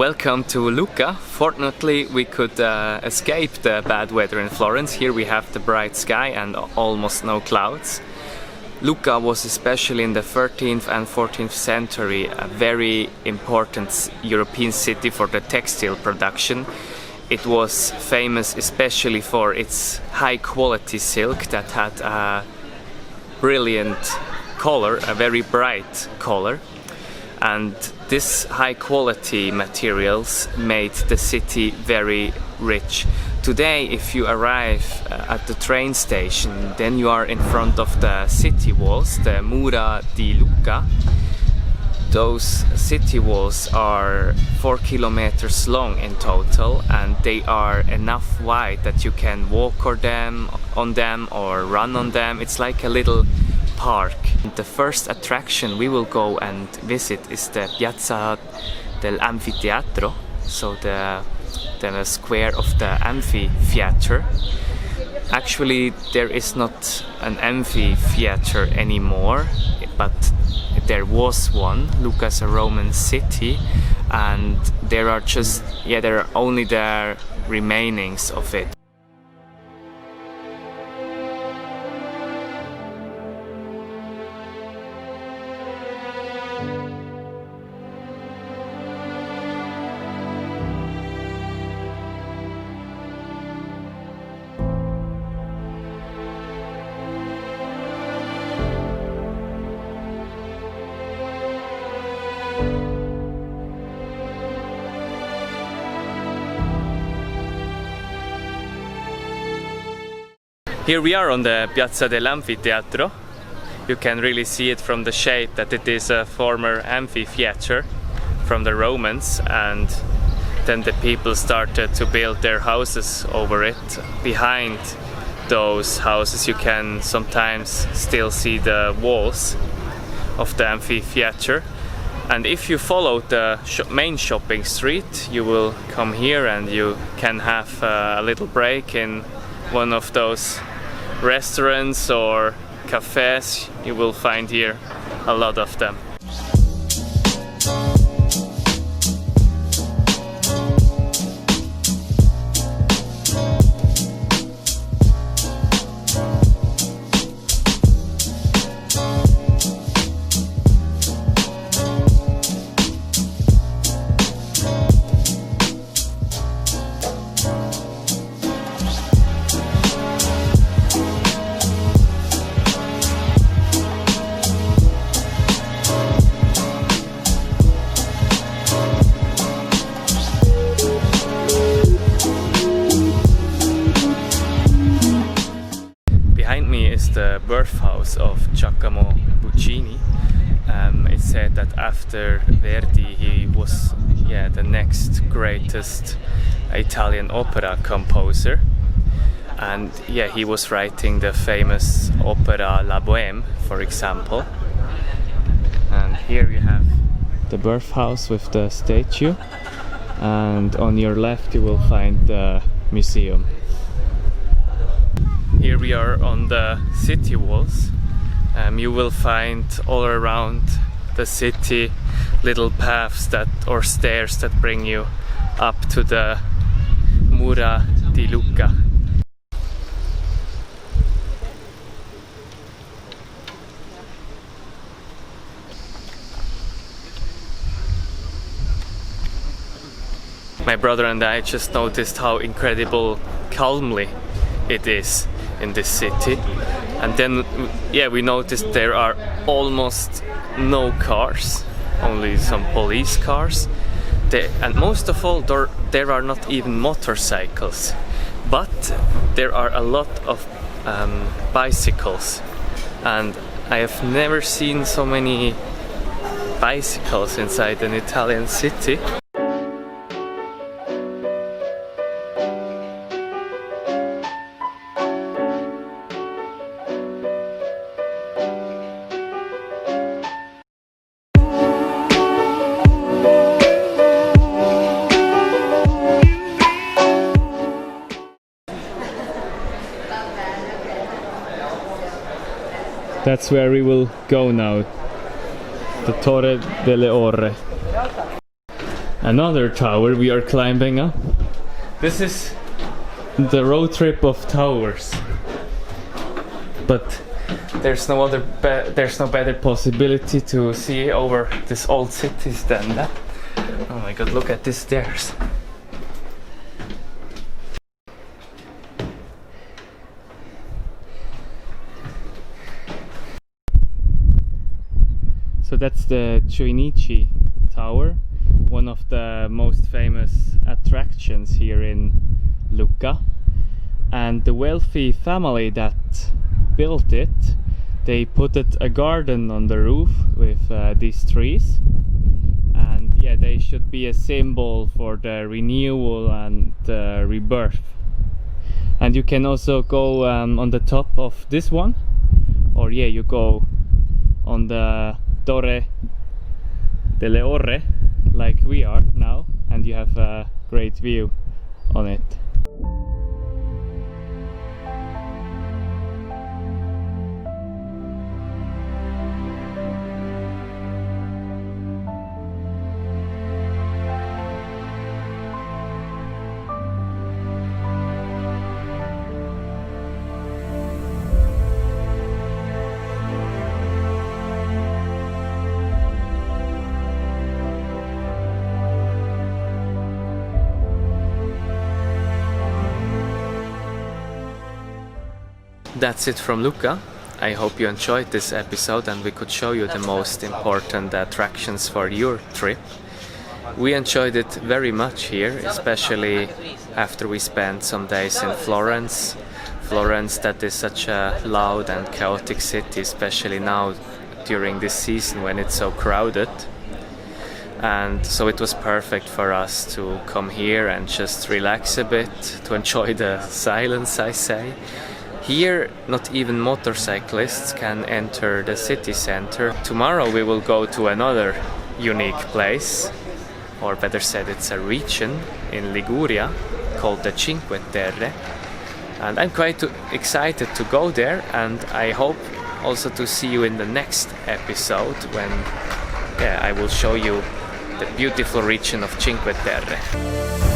Welcome to Lucca. Fortunately, we could escape the bad weather in Florence. Here we have the bright sky and almost no clouds. Lucca was, especially in the 13th and 14th century, a very important European city for the textile production. It was famous especially for its high quality silk that had a brilliant color, a very bright color. And this high quality materials made the city very rich. Today, if you arrive at the train station, then you are in front of the city walls, the Mura di Lucca. Those city walls are 4 kilometers long in total, and they are enough wide that you can walk on them or run on them. It's like a little park. The first attraction we will go and visit is the Piazza dell'Anfiteatro, so the square of the amphitheater. Actually, there is not an amphitheater anymore, but there was one. Lucca is a Roman city, and there are only the remainings of it. Here we are on the Piazza dell'Anfiteatro. You can really see it from the shape that it is a former amphitheater from the Romans, and then the people started to build their houses over it. Behind those houses you can sometimes still see the walls of the amphitheater. And if you follow the main shopping street, you will come here and you can have a little break in one of those restaurants or cafes. You will find here a lot of them. The birdhouse of Giacomo Puccini. It's said that after Verdi he was the next greatest Italian opera composer, and he was writing the famous opera La Bohème, for example. And here you have the birdhouse with the statue, and on your left you will find the museum. Here we are on the city walls. You will find all around the city little paths or stairs that bring you up to the Mura di Lucca. My brother and I just noticed how incredible calmly it is in this city, and then we noticed there are almost no cars, only some police cars, and most of all there are not even motorcycles, but there are a lot of bicycles, and I have never seen so many bicycles inside an Italian city. That's where we will go now, the Torre delle Orre. another tower we are climbing up. This is the road trip of towers, but there's no better possibility to see over this old cities than that. Oh my god, look at these stairs. So that's the Chojnichi Tower, one of the most famous attractions here in Lucca. And the wealthy family that built it, they put a garden on the roof with these trees. And yeah, they should be a symbol for the renewal and rebirth. And you can also go on the top of this one, or yeah, you go on the Torre delle Orre, like we are now, and you have a great view on it. That's it from Lucca. I hope you enjoyed this episode and we could show you the most important attractions for your trip. We enjoyed it very much here, especially after we spent some days in Florence. Florence, that is such a loud and chaotic city, especially now during this season when it's so crowded. And so it was perfect for us to come here and just relax a bit, to enjoy the silence, I say. Here, not even motorcyclists can enter the city center. Tomorrow we will go to another unique place, or better said, it's a region in Liguria called the Cinque Terre. And I'm quite excited to go there, and I hope also to see you in the next episode when I will show you the beautiful region of Cinque Terre.